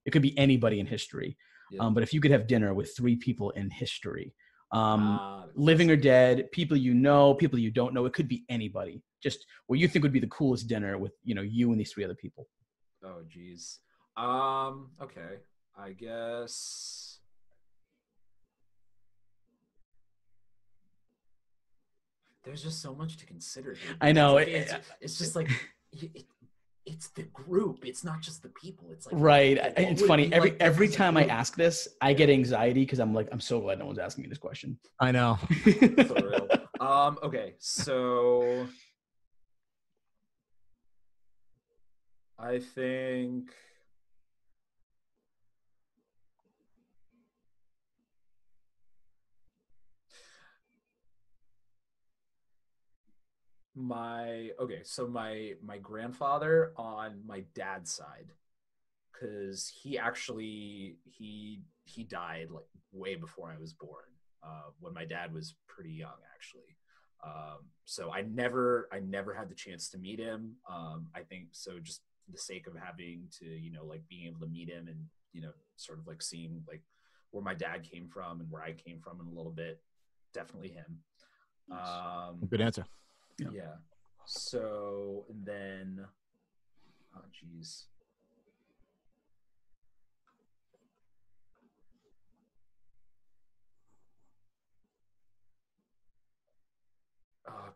It could be anybody in history. Yeah. But if you could have dinner with 3 people in history, The living or classic. dead, people you know, people you don't know, it could be anybody. Just what you think would be the coolest dinner with you and these 3 other people. Oh, geez. Okay. I guess. There's just so much to consider here. I know. It's just like it's the group. It's not just the people. It's like Right. what It's would it funny. be like Every as a time I group? ask this, I get anxiety because I'm like, I'm so glad no one's asking me this question. I know. For real. Okay, so I think my grandfather on my dad's side, because he died like way before I was born, when my dad was pretty young actually. So I never had the chance to meet him. I think so, just for the sake of having to, like being able to meet him and, sort of like seeing like where my dad came from and where I came from in a little bit, definitely him. Good answer. Yeah. So, and then, oh geez.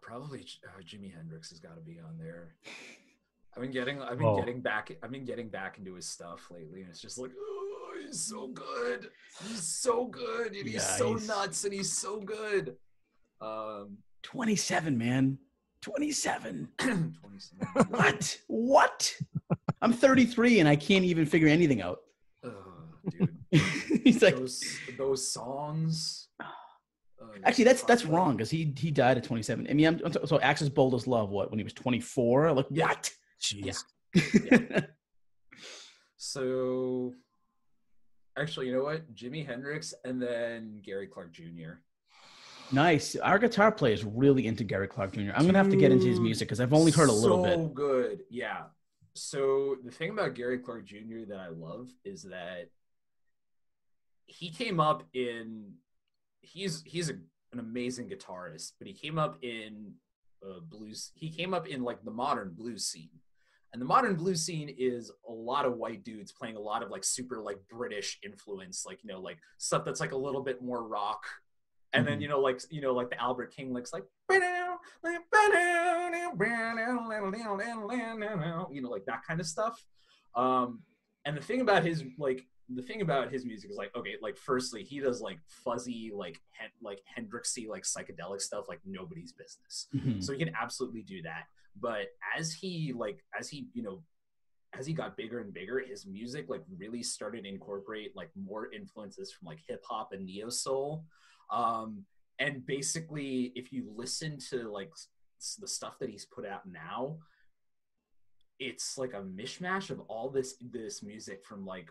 Probably Jimi Hendrix has got to be on there. I've been getting back into his stuff lately, and it's just like, oh, he's so good. He's so good, and he's Yeah, so nuts, and he's so good. 27, man. 27. 27. What? I'm 33 and I can't even figure anything out. Dude, He's like, those songs. actually, that's wrong because he died at 27. I mean, so Axis Bold as Love, what, when he was 24? Like, Yeah. what? Jeez. Yeah. So, actually, you know what? Jimi Hendrix and then Gary Clark Jr. Nice. Our guitar player is really into Gary Clark Jr. I'm going to have to get into his music because I've only heard a little bit. So good. Yeah. So the thing about Gary Clark Jr. that I love is that he came up in, he's an amazing guitarist, but he came up in blues. He came up in like the modern blues scene. And the modern blues scene is a lot of white dudes playing a lot of like super like British influence, like, like stuff that's like a little bit more rock. And then, like the Albert King licks, like that kind of stuff. And the thing about his music is like, okay, like firstly, he does like fuzzy, like Hendrixy, like psychedelic stuff, like nobody's business. Mm-hmm. So he can absolutely do that. But as he got bigger and bigger, his music like really started to incorporate like more influences from like hip hop and neo soul. And basically, if you listen to like the stuff that he's put out now, it's like a mishmash of all this music from like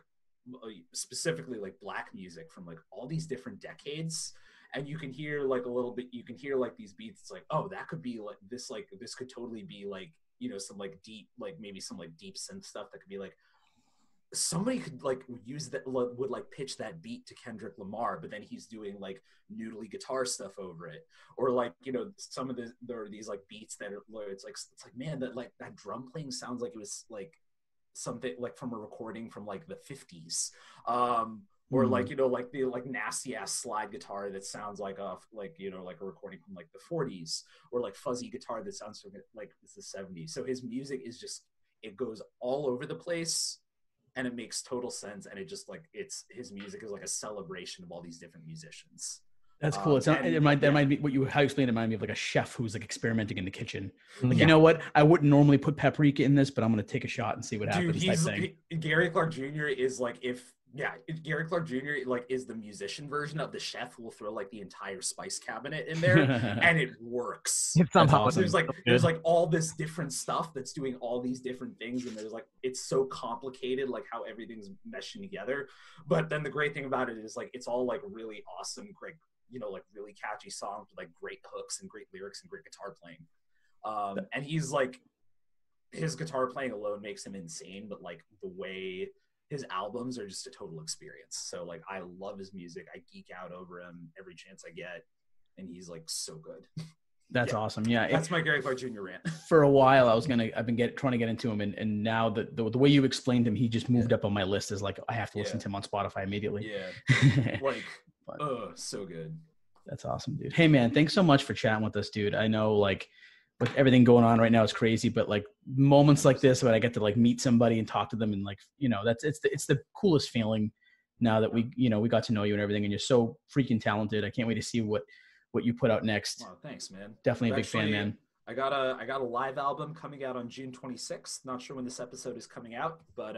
specifically like black music from like all these different decades. And you can hear like a little bit, you can hear like these beats. It's like, oh, that could be like this could totally be like, some like deep, like maybe some like deep synth stuff that could be like, somebody could like use that, would like pitch that beat to Kendrick Lamar, but then he's doing like noodly guitar stuff over it. Or like, some of there are these like beats that are, it's like man, that drum playing sounds like it was like something like from a recording from like the 50s. Or like, like the like nasty ass slide guitar that sounds like like a recording from like the 40s, or like fuzzy guitar that sounds like it's the 70s. So his music is just, it goes all over the place, and it makes total sense. And it just like, his music is like a celebration of all these different musicians. That's cool. It might be how you explained it reminded me of like a chef who's like experimenting in the kitchen. Like, you know what? I wouldn't normally put paprika in this, but I'm gonna take a shot and see what happens. Gary Clark Jr. is like Gary Clark Jr. like is the musician version of the chef who will throw like the entire spice cabinet in there, and it works. It's awesome. There's like all this different stuff that's doing all these different things, and there's like it's so complicated, like how everything's meshing together. But then the great thing about it is like it's all like really awesome, great, like really catchy songs with like great hooks and great lyrics and great guitar playing. And he's like, his guitar playing alone makes him insane, but like the way his albums are just a total experience. So like I love his music. I geek out over him every chance I get, and he's like so good. That's awesome. Yeah, that's my Gary Clark Jr. rant. For a while, I've been trying to get into him, and now the way you explained him, he just moved up on my list as like I have to listen to him on Spotify immediately. Yeah, like so good. That's awesome, dude. Hey man, thanks so much for chatting with us, dude. I know like with everything going on right now, it's crazy, but like moments like this when I get to like meet somebody and talk to them, and like it's the coolest feeling now that we got to know you and everything, and you're so freaking talented. I can't wait to see what you put out next. Oh, thanks, man. Definitely a big fan, man. I got a live album coming out on June 26th. Not sure when this episode is coming out, but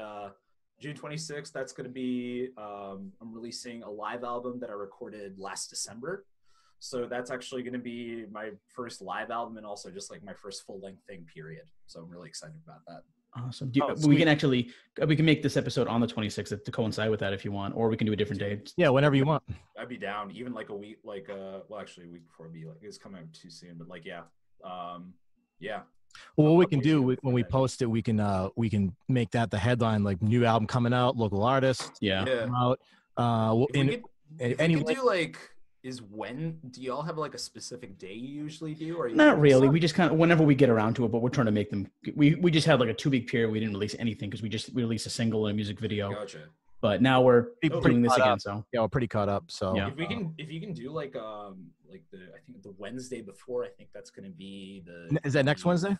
June 26th, that's going to be I'm releasing a live album that I recorded last December. So that's actually going to be my first live album, and also just like my first full-length thing, period. So I'm really excited about that. Awesome. We can make this episode on the 26th to coincide with that if you want, or we can do a different day. Yeah, whenever you want. I'd be down. Even like a week, like well, actually a week before would be like it's coming out too soon, but like yeah. Well, what we can do when we post it, we can make that the headline, like new album coming out, local artist. Yeah. Out. We could do like. Do y'all have like a specific day you usually do? Or not really. We just kind of whenever we get around to it, but we're trying to make them. We just had like a 2-week period. We didn't release anything because we released a single and a music video. Gotcha. But now we're doing this again. So yeah, we're pretty caught up. So yeah. If you can do like I think the Wednesday before, I think that's going to be Is that next Wednesday?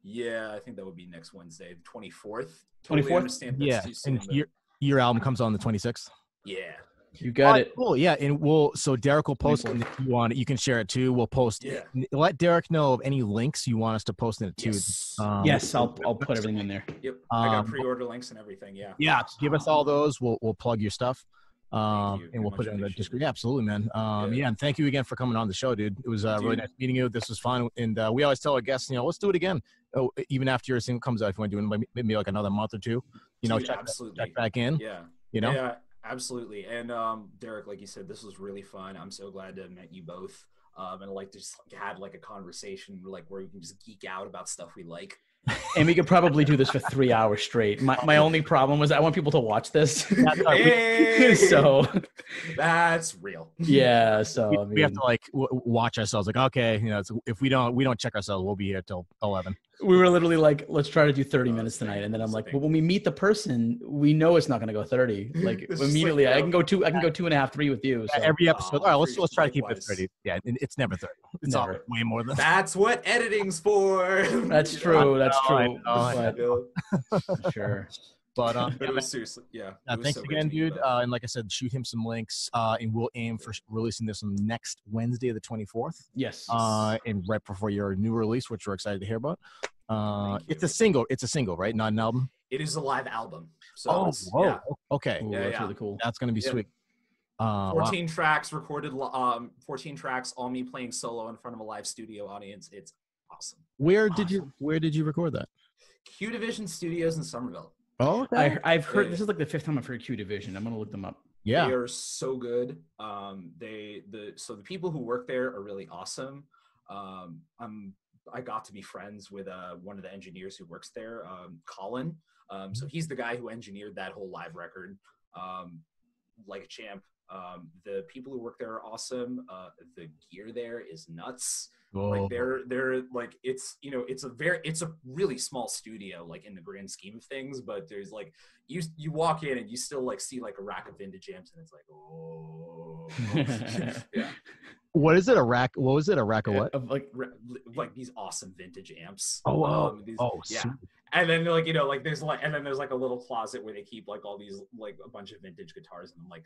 Yeah, I think that would be next Wednesday, 24th. 24th. Yeah, and your album comes on the 26th. Yeah. You got it. Cool. Yeah. And so Derek will post it. If you want it, you can share it too. We'll post it. Let Derek know of any links you want us to post in it too. Yes, I'll put everything in there. Yep. I got pre-order links and everything. Yeah. Yeah. Give us all those. We'll plug your stuff. And we'll put it in the description. Yeah, absolutely, man. Yeah. And thank you again for coming on the show, dude. It was really nice meeting you. This was fun. And we always tell our guests, let's do it again. Oh, even after your single comes out, if you want to do it, maybe like another month or two, check back in. Yeah. Yeah. Absolutely. And Derek, like you said, this was really fun. I'm so glad to have met you both. And like just had like a conversation like where we can just geek out about stuff we like. And we could probably do this for 3 hours straight. My only problem was I want people to watch this. So that's real. Yeah. So we have to like watch ourselves. Like, okay, if we don't check ourselves, we'll be here till 11. We were literally like, let's try to do 30 minutes tonight. And then I'm like, well, when we meet the person, we know it's not going to go 30. Like immediately, I can go 2.5, 3 with you. So. Every episode. All right, let's try to keep it 30. Yeah, it's never 30. It's all way more than. That's what editing's for. That's true. That's true. I know. Sure. But it was seriously, yeah. Thanks again, dude. And like I said, shoot him some links, and we'll aim for releasing this on next Wednesday, the 24th. Yes. And right before your new release, which we're excited to hear about. It's a single. It's a single, right? Not an album. It is a live album. So yeah. Okay. Ooh, that's really cool. That's gonna be sweet. 14 tracks recorded. 14 tracks, all me playing solo in front of a live studio audience. It's awesome. Where did you record that? Q Division Studios in Somerville. Oh, okay. I've heard this is like the 5th time I've heard Q Division. I'm gonna look them up. Yeah, they are so good. The people who work there are really awesome. I got to be friends with one of the engineers who works there, Colin. So he's the guy who engineered that whole live record, like a champ. The people who work there are awesome. The gear there is nuts. Whoa. Like they're like it's it's a really small studio like in the grand scheme of things, but there's like you walk in and you still like see like a rack of vintage amps and it's like oh yeah. What is it? A rack? What was it? A rack of what? Of like these awesome vintage amps. Oh wow. Yeah. And then like there's like a little closet where they keep like all these like a bunch of vintage guitars and I'm like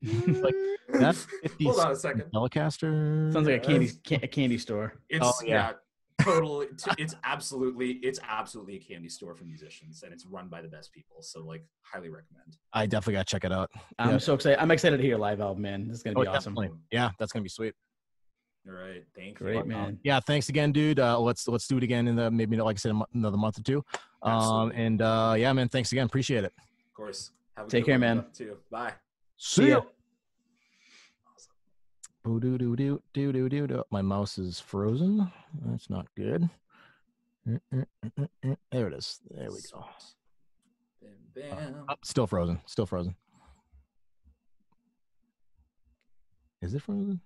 Like that's 50 Hold on a second. Telecaster. Sounds like a candy store. It's totally. It's absolutely a candy store for musicians, and it's run by the best people. So like, highly recommend. I definitely gotta check it out. I'm so excited. I'm excited to hear your live album, man. This is gonna be awesome. Definitely. Yeah, that's gonna be sweet. All right, thank you. Great, man. Yeah, thanks again, dude. Let's do it again in the maybe like I said another month or two. And yeah, man, thanks again. Appreciate it. Of course. Have a Take good care, one. man. Too. Bye. See ya. My mouse is frozen. That's not good. There it is. There we go. Bam. Oh, still frozen. Still frozen. Is it frozen?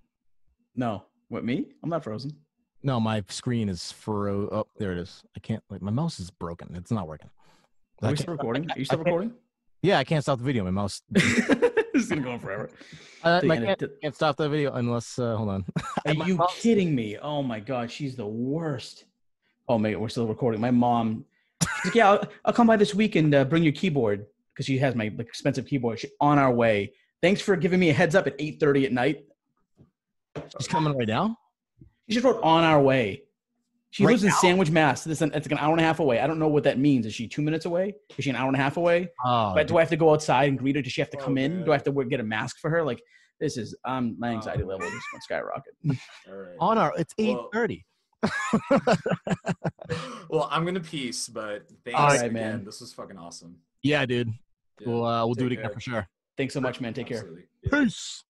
No. What, me? I'm not frozen. No, my screen is Oh, there it is. I can't. Like my mouse is broken. It's not working. Are we still recording? Are you still recording? Yeah, I can't stop the video. My mouse. This is gonna go on forever. I can't stop the video unless. Hold on. Are you kidding me? Oh my god, she's the worst. Oh man, we're still recording. My mom. She's like, yeah, I'll come by this week and bring your keyboard because she has my expensive keyboard. On our way. Thanks for giving me a heads up at 8:30 at night. She's coming right now. She just wrote on our way. She Right lives in now? Sandwich, Mass. It's like an hour and a half away. I don't know what that means. Is she 2 minutes away? Is she an hour and a half away? Oh, But do I have to go outside and greet her? Does she have to come in? man. Do I have to get a mask for her? Like, this is my anxiety level just went skyrocket. All right. it's 8:30. Well, I'm gonna peace, but thanks All right, again. man. This was fucking awesome. Yeah, dude. Yeah, We'll do it take again care. for sure. Thanks so much, man. Take care. Absolutely. Yeah. Peace.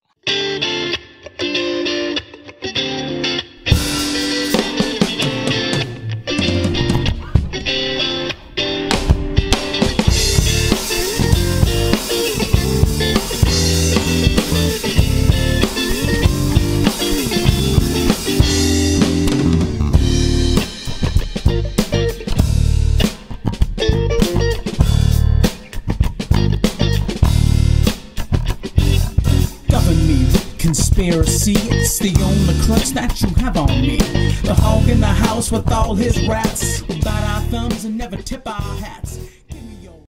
Conspiracy, it's the only crutch that you have on me. The hog in the house with all his rats. We bite our thumbs and never tip our hats.